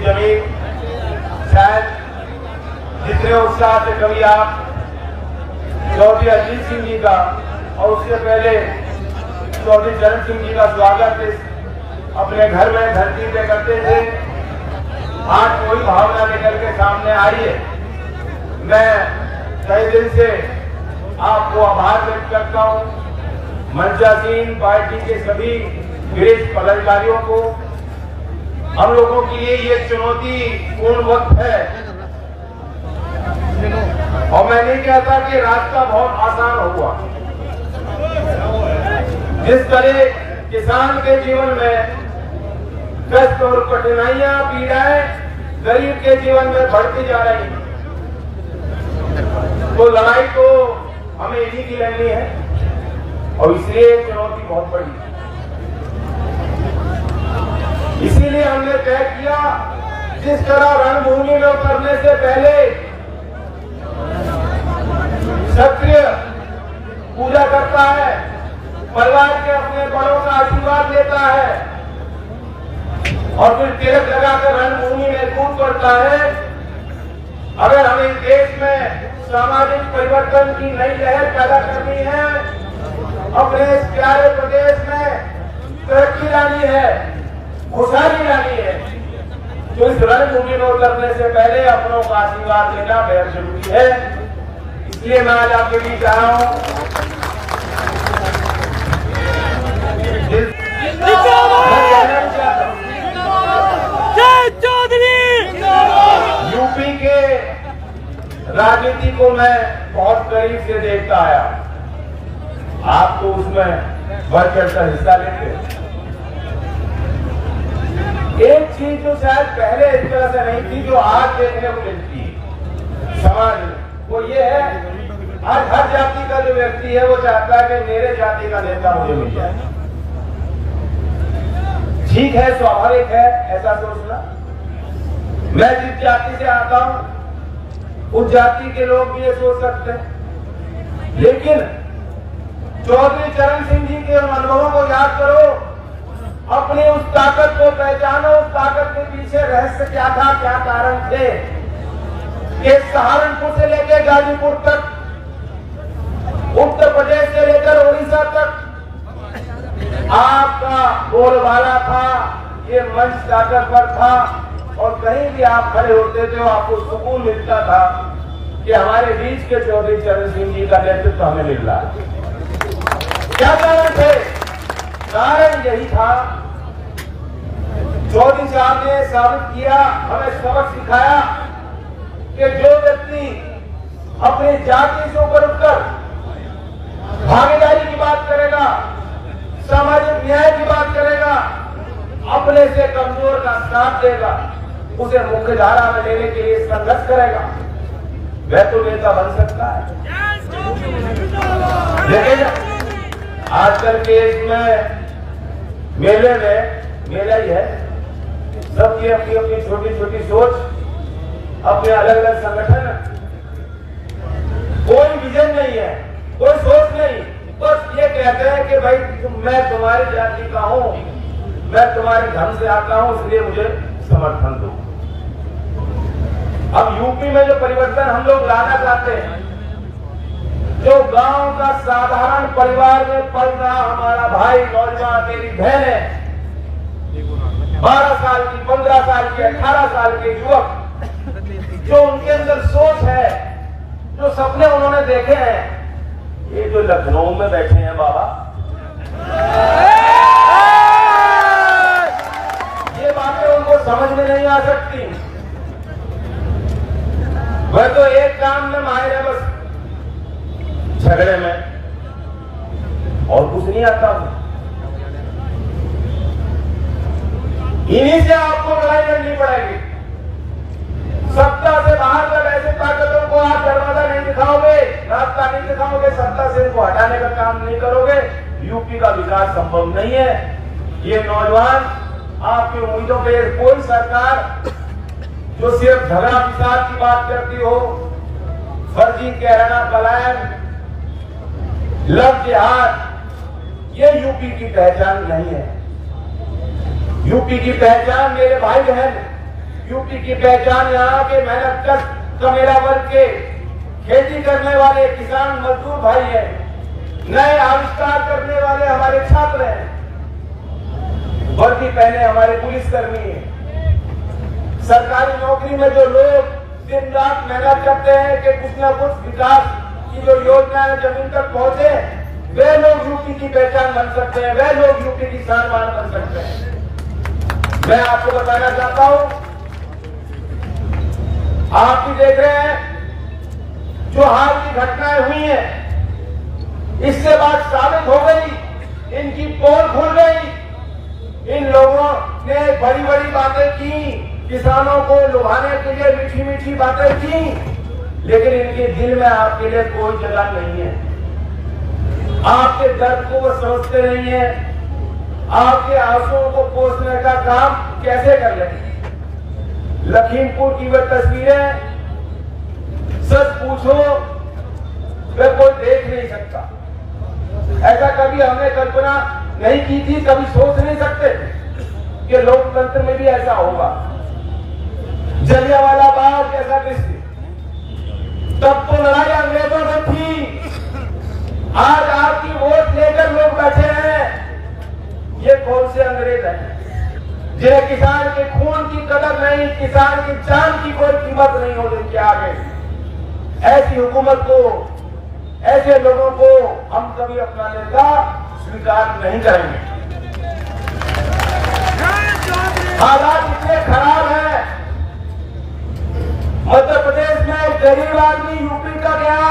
जमीन, शायद जितने उत्साह से कभी आप चौधरी अजीत सिंह जी का और उससे पहले चौधरी चरण सिंह जी का स्वागत अपने घर में धरती पे करते थे, आज कोई भावना निकल के सामने आई है। मैं तहे दिल से आपको आभार व्यक्त करता हूँ। मंचासीन पार्टी के सभी वरिष्ठ पदाधिकारियों को, हम लोगों के लिए ये चुनौतीपूर्ण वक्त है और मैं नहीं कहता कि रास्ता बहुत आसान हुआ। जिस तरह किसान के जीवन में कष्ट और कठिनाइयां, पीड़ाएं गरीब के जीवन में बढ़ती जा रही, तो लड़ाई तो हमें इन्हीं की लड़नी है और इसलिए चुनौती बहुत बड़ी है। इसीलिए हमने तय किया, जिस तरह रणभूमि में उतरने से पहले क्षत्रिय पूजा करता है, परिवार के अपने बड़ों का आशीर्वाद लेता है और फिर तिलक लगाकर रणभूमि में कूद पड़ता है। अगर हमें देश में सामाजिक परिवर्तन की नई लहर पैदा करनी है, अपने इस प्यारे प्रदेश में तरक्की लानी है, खुशहाली लानी है, तो इस रणभूमि में उतरने से पहले अपनों का आशीर्वाद लेना बेहद जरूरी है। इसलिए मैं आज आपके बीच आया हूं। यूपी के राजनीति को मैं बहुत करीब से देखता आया, आप तो उसमें बढ़ चढ़कर हिस्सा लेते हैं। एक चीज जो शायद पहले इस तरह से नहीं थी, जो आज देखने को मिलती है समाज में, वो ये है, आज हर जाति का जो व्यक्ति है वो चाहता है कि मेरे जाति का नेता मुझे मिल जाए। ठीक है, स्वाभाविक है ऐसा सोचना। मैं जिस जाति से आता हूं उस जाति के लोग भी ये सोच सकते हैं, लेकिन चौधरी चरण सिंह जी के अनुभवों को याद करो, अपनी उस ताकत को पहचानो, उस ताकत के पीछे रहस्य क्या था, क्या कारण थे। कि सहारनपुर से लेकर गाजीपुर तक, उत्तर प्रदेश से लेकर उड़ीसा तक आपका बोलबाला था, ये मंच ताकतवर था और कहीं भी आप खड़े होते थे आपको सुकून मिलता था कि हमारे बीच के चौधरी चरण सिंह जी का नेतृत्व हमें मिल रहा है। क्या कारण थे? कारण यही था, चौधरी साहब ने साबित किया, हमें सबक सिखाया कि जो व्यक्ति अपनी जाति से ऊपर उठकर भागीदारी की बात करेगा, सामाजिक न्याय की बात करेगा, अपने से कमजोर का साथ देगा, उसे मुख्य धारा में लेने के लिए संघर्ष करेगा, वह तो नेता बन सकता है। लेकिन आजकल के इसमें मेले में मेला ही है, सबकी अपनी अपनी छोटी छोटी सोच, अपने अलग अलग संगठन, कोई विजन नहीं है, कोई सोच नहीं, बस ये कहते हैं कि भाई मैं तुम्हारी जाति का हूं, मैं तुम्हारे धर्म से आता हूं, इसलिए मुझे समर्थन दो। अब यूपी में जो परिवर्तन हम लोग लाना चाहते हैं, जो गांव का साधारण परिवार में पल रहा हमारा भाई, नौजवान, मेरी बहन है, 12 साल की, 15 साल की, 18 साल के युवक, जो उनके अंदर सोच है, जो सपने उन्होंने देखे हैं, ये जो लखनऊ में बैठे हैं बाबा, ये बातें उनको समझ में नहीं आ सकती। वह तो एक काम में माहिर है, बस झगड़े में, और कुछ नहीं आता। इन्हीं से आपको लड़ाई लड़नी पड़ेगी। सत्ता से बाहर जब ऐसे ताकतों को आप दरवाजा नहीं दिखाओगे, रास्ता नहीं दिखाओगे, सत्ता से इनको हटाने का काम नहीं करोगे, यूपी का विकास संभव नहीं है। ये नौजवान आपकी उम्मीदों पे, कोई सरकार जो सिर्फ झगड़ा विकास की बात करती हो, फर्जी कहना, पलायन, लव जिहाद, ये यूपी की पहचान नहीं है। यूपी की पहचान मेरे भाई बहन यूपी की पहचान यहाँ के मेहनत कश कमेरा वर्ग के खेती करने वाले किसान मजदूर भाई हैं, नए आविष्कार करने वाले हमारे छात्र हैं, वर्दी पहने हमारे पुलिसकर्मी हैं। सरकारी नौकरी में जो लोग दिन रात मेहनत करते हैं कि कुछ न कुछ विकास की जो योजनाएं जमीन तक पहुंचे, वे लोग यूपी की पहचान बन सकते हैं, वे लोग यूपी की शान बन सकते हैं। मैं आपको बताना चाहता हूं, आप भी देख रहे हैं जो हाल की घटनाएं हुई हैं, इससे बात साबित हो गई, इनकी पोल खुल गई। इन लोगों ने बड़ी बड़ी बातें की, किसानों को लुभाने के लिए मीठी मीठी बातें की, लेकिन इनके दिल में आपके लिए कोई जगह नहीं है। आपके दर्द को वो समझते नहीं है, आपके आंसुओं को पोंछने का काम कैसे कर लेंगे। लखीमपुर की वह तस्वीरें सच पूछो वे कोई देख नहीं सकता। ऐसा कभी हमने कल्पना नहीं की थी, कभी सोच नहीं सकते कि लोकतंत्र में भी ऐसा होगा। जलियांवाला बाग जैसा दृश्य, तब तो लड़ाई अंग्रेजों से थी, आज आपकी वोट लेकर लोग बैठे हैं। ये कौन से अंग्रेज हैं जिन्हें किसान के खून की कदर नहीं, किसान की जान की कोई कीमत नहीं हो जिनके आगे। ऐसी हुकूमत को, ऐसे लोगों को हम कभी अपनाने का स्वीकार नहीं करेंगे। हालात इतने खराब हैं, मध्य प्रदेश में एक गरीब आदमी यूपी का गया,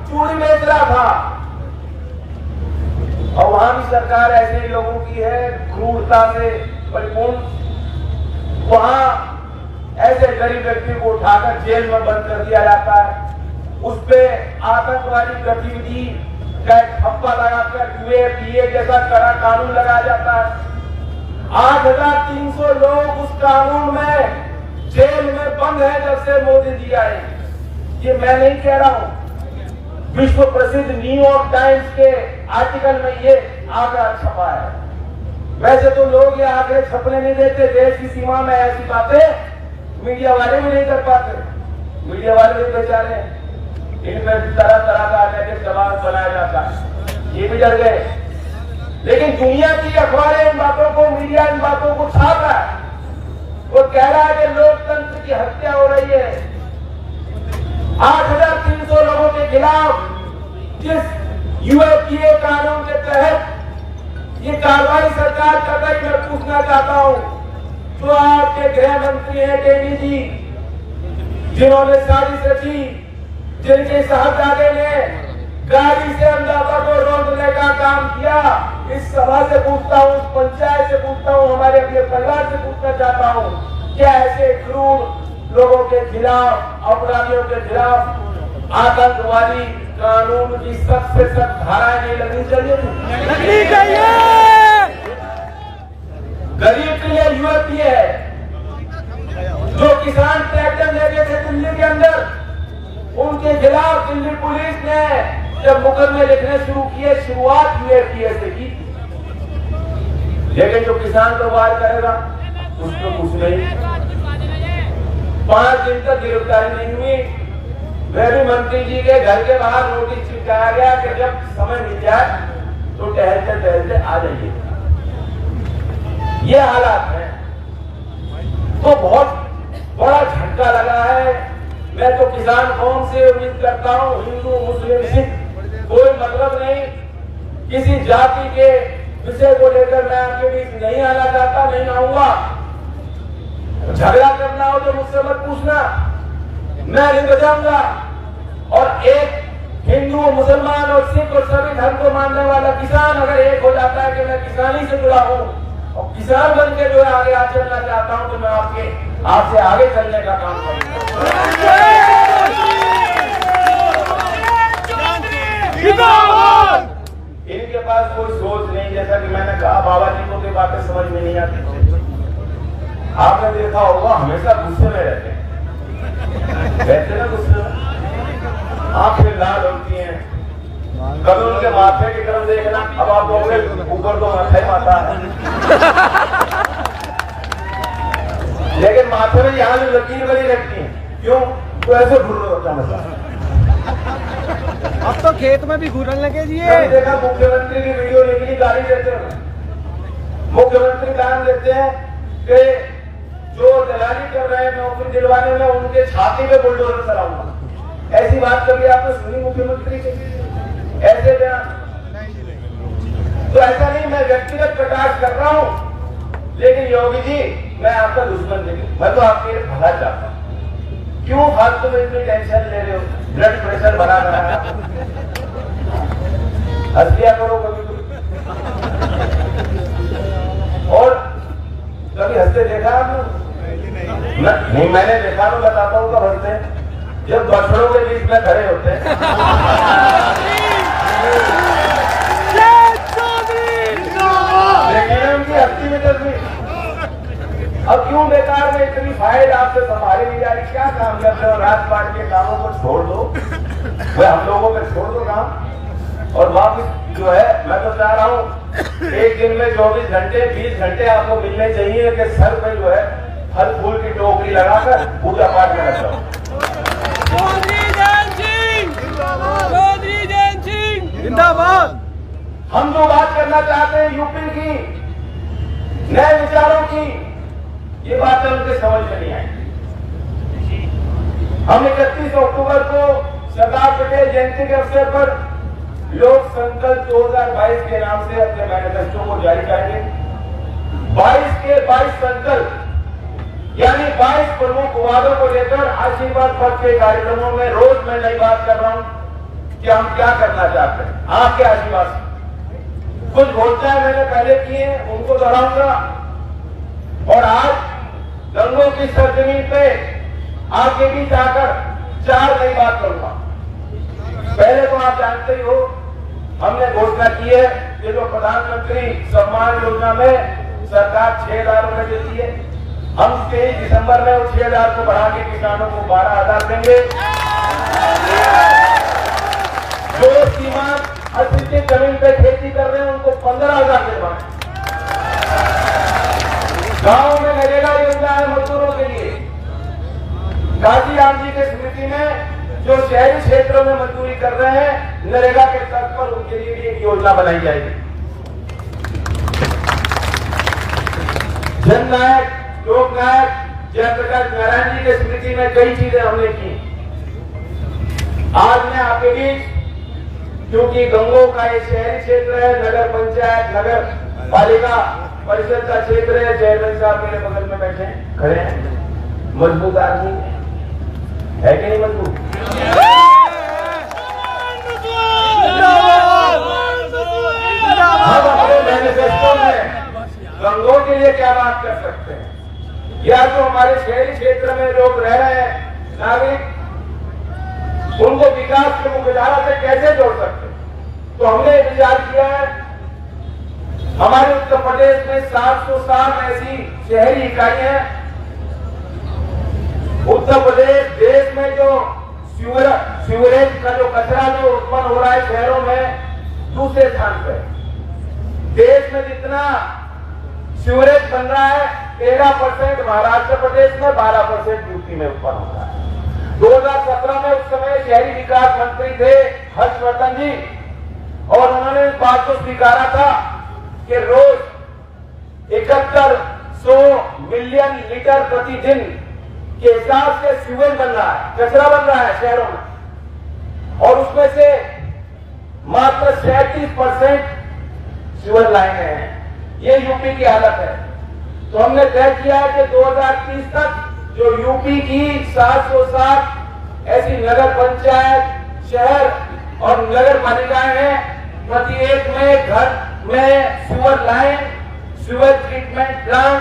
चूड़ी बेच रहा था, और वहां भी सरकार ऐसे ही लोगों की है, क्रूरता से परिपूर्ण। वहां ऐसे गरीब व्यक्ति को उठाकर जेल में बंद कर दिया जाता है, उस पे आतंकवादी गतिविधि का ठप्पा लगाकर यूएपीए जैसा कड़ा कानून लगाया जाता है। 8,300 लोग उस कानून में जेल में बंद है जब से मोदी जी आए। ये मैं नहीं कह रहा हूं, विश्व प्रसिद्ध न्यूयॉर्क टाइम्स के आर्टिकल में ये आंकड़ा छपा है। वैसे तो लोग ये आंकड़े छपने नहीं देते, देश की सीमा में ऐसी बातें मीडिया वाले भी नहीं कर पाते। मीडिया वाले भी बेचारे, इनमें तरह तरह का नेगेटिव दबाव बनाया जाता है, ये भी डर गए। लेकिन दुनिया की अखबारें इन बातों को, मीडिया इन बातों को छाप रहा है। वो कह रहा है कि लोकतंत्र की हत्या हो रही है। 8,300 लोगों के खिलाफ जिस यूएपीए कानून के तहत ये कार्रवाई सरकार कर रही, मैं पूछना चाहता हूं, तो आपके गृह मंत्री हैं टेनी जी, जिन्होंने साजिश रची, जिनके साहबजादे ने गाड़ी से अंदाजा को रोकने का काम किया, इस सभा से पूछता हूं, इस पंचायत से पूछता हूं, हमारे अपने परिवार से पूछना चाहता हूं, क्या ऐसे क्रूर लोगों के खिलाफ, अपराधियों के खिलाफ आतंकवादी कानून की सख्त से सख्त धाराएं नहीं लगनी चाहिए? गरीब के लिए यूएपीए है। जो किसान ट्रैक्टर लेके थे दिल्ली के अंदर, उनके खिलाफ दिल्ली पुलिस ने जब मुकदमे लिखने शुरू किए, शुरुआत यूएपीए से की। लेकिन जो किसान को वार करेगा उसको कुछ नहीं। 5 दिन तक गिरफ्तारी नहीं हुई। मैं भी मंत्री जी के घर के बाहर नोटिस चिपकाया गया कि जब समय मिल जाए तो टहलते टहलते आ जाइए। ये हालात है, तो बहुत बड़ा झटका लगा है। मैं तो किसान कौम से उम्मीद करता हूँ, हिंदू मुस्लिम सिख कोई मतलब नहीं, किसी जाति के विषय को लेकर मैं आपके बीच नहीं आना चाहता, नहीं आऊंगा। झगड़ा करना हो तो मुझसे मत पूछना, मैं नहीं बजाऊंगा। और एक हिंदू, मुसलमान और सिख और सभी धर्म को मानने वाला किसान अगर एक हो जाता है कि मैं किसानी से जुड़ा हूं और किसान बन के जो आगे आ चलना चाहता हूं, तो मैं आपसे आगे चलने का काम करूंगा। इनके पास कोई सोच नहीं, जैसा कि मैंने कहा, बाबा जी को तो बातें समझ में नहीं आती। आपने देखा होगा हमेशा गुस्से में रहते ना, गुस्से में आंखें लाल होती हैं, कभी उनके माथे की तरफ देखना, अब आप लोगों के ऊपर तो माथा ही माथा है, लेकिन माथे में यहाँ जो लकीर बनी रखती है, क्यों? तो ऐसे घूर रहे होता मतलब। अब तो खेत में भी घूरने लगे जी। देखा मुख्यमंत्री की वीडियो निकली, गाली देते हैं। मुख्यमंत्री गाली देते हैं कि जो दलाली कर रहे हैं नौकरी दिलवाने में, उनके छाती पे बुलडोजर चलाऊंगा। ऐसी बात कभी आपने सुनी मुख्यमंत्री की? ऐसे बयान तो ऐसा नहीं, मैं व्यक्तिगत प्रकाश कर रहा हूं, लेकिन योगी जी मैं आपका दुश्मन नहीं, मैं तो आपके भला चाहता हूं। क्यों फालतू में इतनी टेंशन ले रहे हो? ब्लड प्रेशर बढ़ा रहा है, हंस लिया करो कभी और कभी हंसते देखा आपने? नहीं, मैंने देखा, मैं बताता हूँ कब हंसते, जब बछड़ों के बीच में खड़े होते हैं। लेकिन उनकी हस्ती में तस्वीर। अब क्यों बेकार में इतनी फाइल आपसे संभाली नहीं जा रही? क्या काम करते हो? राजपाट के कामों को छोड़ दो, वह हम लोगों पे छोड़ दो काम, और वापिस जो है, मैं तो चाह रहा हूँ एक दिन में 24 घंटे 20 घंटे आपको मिलने चाहिए कि सर पे जो है फल फूल की टोकरी लगाकर पूजा पाठ में रख जाओ। जिंदाबाद। हम जो बात करना चाहते हैं यूपी की, नए विचारों की, ये बातें उनके समझ में नहीं आई। हम 31 अक्टूबर को सरदार पटेल जयंती के अवसर पर लोक संकल्प 2022 के नाम से अपने मैनिफेस्टो को जारी करेंगे। 22 के 22 संकल्प यानी 22 प्रमुख वादों को लेकर आशीर्वाद पथ के कार्यक्रमों में रोज मैं नई बात कर रहा हूं कि हम क्या करना चाहते हैं आपके आशीर्वाद से। कुछ घोषणाएं मैंने पहले की हैं, उनको दोहराऊंगा, और आज गंगों की सरजमीन पे आपके बीच आकर 4 नई बात करूंगा। पहले तो आप जानते ही हो, हमने घोषणा की है कि जो प्रधानमंत्री सम्मान योजना में सरकार 6,000 रुपए देती है, हम 23 दिसंबर में उस 6,000 को बढ़ा के किसानों को 12,000 देंगे। जो सीमांत अधिकृत जमीन पे खेती कर रहे हैं उनको 15,000 दिलवाएं। गांव में नरेगा योजना है मजदूरों के लिए। गाजीराम जी के स्मृति में जो शहरी क्षेत्रों में मजदूरी कर रहे हैं, नरेगा के तर्ज पर उनके लिए भी एक योजना बनाई जाएगी। जननायक लोकनायक जयप्रकाश नारायण जी के स्मृति में कई चीजें हमने की। आज मैं आपके बीच, क्योंकि गंगों का ये शहरी क्षेत्र है, नगर पंचायत नगर पालिका परिषद का क्षेत्र है, चेयरमैन साहब मेरे बगल में बैठे खड़े हैं, मजबूत आदमी है कि नहीं मजबूत? हम अपने मैनिफेस्टो में गंगों के लिए क्या बात कर सकते हैं, या तो हमारे शहरी क्षेत्र में लोग रह रहे हैं नागरिक, उनको विकास के मुख्यधारा से कैसे जोड़ सकते हैं। तो हमने विचार किया है, हमारे उत्तर प्रदेश में 707 ऐसी शहरी इकाइयां हैं। उत्तर प्रदेश देश में जो सीवरेज का जो कचरा जो उत्पन्न हो रहा है शहरों में, दूसरे स्थान पर। देश में जितना सीवरेज बन रहा है 13% महाराष्ट्र प्रदेश में, 12% यूपी में उत्पन्न हो रहा है। 2017 में उस समय शहरी विकास मंत्री थे हर्षवर्धन जी, और उन्होंने इस बात को स्वीकारा था कि रोज 7100 मिलियन लीटर प्रतिदिन के हिसाब से सीवेज बन रहा है, कचरा बन रहा है शहरों में, और उसमें से मात्र 37% सीवर लाइनें हैं। ये यूपी की हालत है। तो हमने तय किया है कि 2030 तक जो यूपी की 707 ऐसी नगर पंचायत, शहर और नगर पालिकाएं हैं, प्रत्येक में घर में sewer line, sewer treatment plant,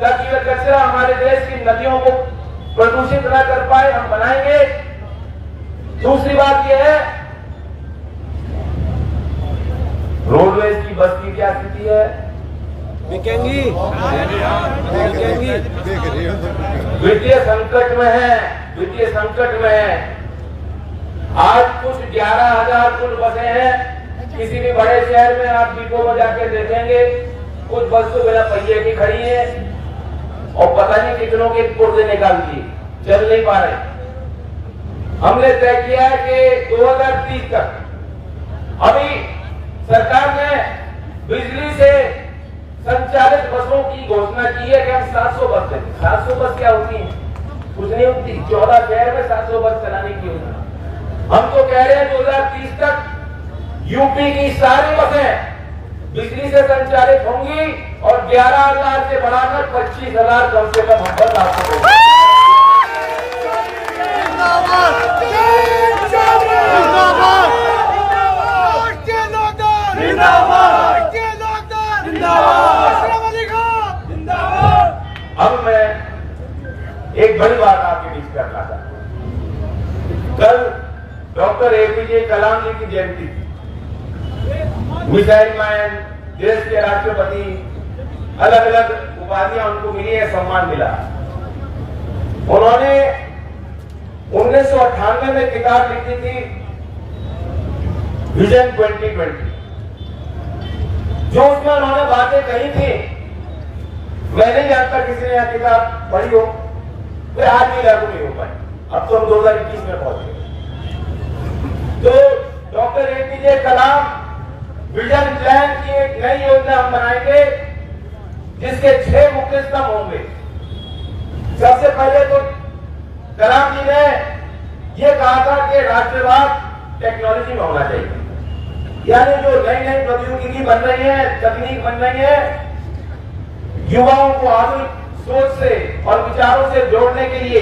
ताकि वह कचरा हमारे देश की नदियों को प्रदूषित न कर पाए, हम बनाएंगे। दूसरी बात यह है, रोडवेज की बस की क्या स्थिति है? बिकेंगी। वित्तीय संकट में है, वित्तीय संकट में है। आज कुछ 11,000 कुल बसें हैं। किसी भी बड़े शहर में आप डिपो में जाके देखेंगे, कुछ बस तो बिना पहिए की खड़ी है। और पता नहीं कितनों के पुर्जे निकाल दिए, चल नहीं पा रहे। हमने तय किया है कि 2030 तक, अभी सरकार ने बिजली से संचालित बसों की घोषणा की है कि हम 700 बस देंगे। 700 बस क्या होती है? कुछ नहीं होती। 14 शहर में 700 बस चलाने की योजना। हम तो कह रहे हैं 2030 तक यूपी की सारी बसें बिजली से संचालित होंगी और 11,000 से बढ़ाकर 25,000 कम से कम हम पर लागू होंगे। अब मैं एक बड़ी बात आपके बीच करना चाहता हूं। कल डॉक्टर एपीजे कलाम जी की जयंती थी। मिसाइल मैन, देश के राष्ट्रपति, अलग अलग उपाधियां उनको मिली है, सम्मान मिला। उन्होंने 1998 में किताब लिखी थी विजन 2020, जो उसमें उन्होंने बातें कही थी। मैं नहीं जानता किसी ने यह किताब पढ़ी हो, तो आज भी लागू नहीं हो पाई। अब तो हम 2021 में पहुंचे। तो डॉक्टर एपीजे कलाम विजन प्लान की एक नई योजना हम बनाएंगे, जिसके 6 मुख्य स्तंभ होंगे। सबसे पहले तो कलाम जी ने यह कहा था कि राष्ट्रवाद टेक्नोलॉजी में होना चाहिए, यानी जो नई नई प्रौद्योगिकी बन रही है, तकनीक बन रही है, युवाओं को आधुनिक सोच से और विचारों से जोड़ने के लिए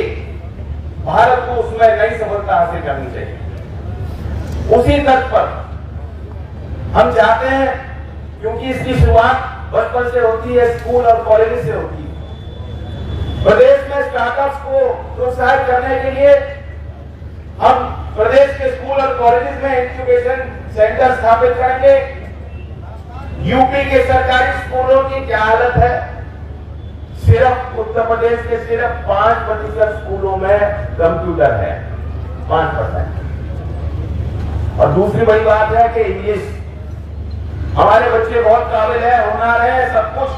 भारत को उसमें नई सफलता हासिल करनी चाहिए। उसी तर्ज पर हम चाहते हैं, क्योंकि इसकी शुरुआत बचपन से होती है, स्कूल और कॉलेज से होती है, प्रदेश में स्टार्टअप्स को प्रोत्साहित करने के लिए हम प्रदेश के स्कूल और कॉलेज में इंक्यूबेशन सेंटर स्थापित करेंगे। यूपी के सरकारी स्कूलों की क्या हालत है? सिर्फ उत्तर प्रदेश के सिर्फ 5% स्कूलों में कंप्यूटर है, 5%। और दूसरी बड़ी बात है कि इंग्लिश, हमारे बच्चे बहुत काबिल है, होनहार है, सब कुछ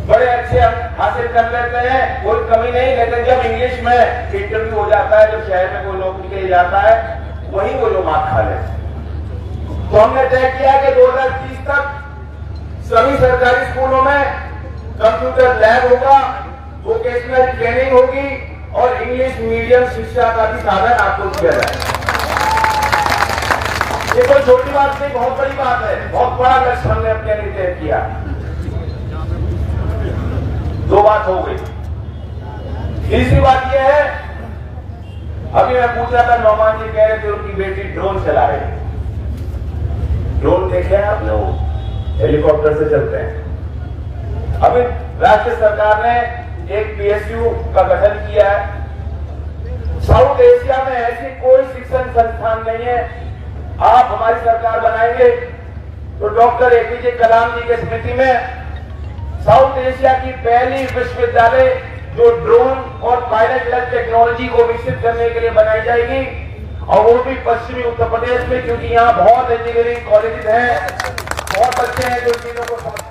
बड़े अच्छे हासिल कर लेते हैं, कोई कमी नहीं। लेकिन जब इंग्लिश में इंटरव्यू हो जाता है, जब शहर में कोई नौकरी के लिए जाता है, वही वो लोग मात खा लेते हैं। तो हमने तय किया कि 2030 तक सभी सरकारी स्कूलों में कंप्यूटर लैब होगा, वोकेशनल ट्रेनिंग होगी और इंग्लिश मीडियम शिक्षा का भी साधन आपको दिया जाएगा। ये कोई छोटी बात नहीं, बहुत बड़ी बात है, बहुत बड़ा लक्ष्य हमने अपने लिए तय किया। 2 बात हो गई। तीसरी बात यह है, अभी मैं पूछ रहा था, नौमान जी कह रहे थे उनकी बेटी ड्रोन चला रही है। ड्रोन देखे हैं आप लोग? हेलीकॉप्टर से चलते हैं। अभी राज्य सरकार ने एक पीएसयू का गठन किया है। साउथ एशिया में ऐसी कोई शिक्षण संस्थान नहीं है। आप हमारी सरकार बनाएंगे तो डॉक्टर एपीजे कलाम जी की स्मृति में साउथ एशिया की पहली विश्वविद्यालय जो ड्रोन और पायलट लेस टेक्नोलॉजी को विकसित करने के लिए बनाई जाएगी, और वो भी पश्चिमी उत्तर प्रदेश में, क्योंकि यहाँ बहुत इंजीनियरिंग कॉलेजेस हैं, बहुत बच्चे हैं जो चीजों को समझते हैं।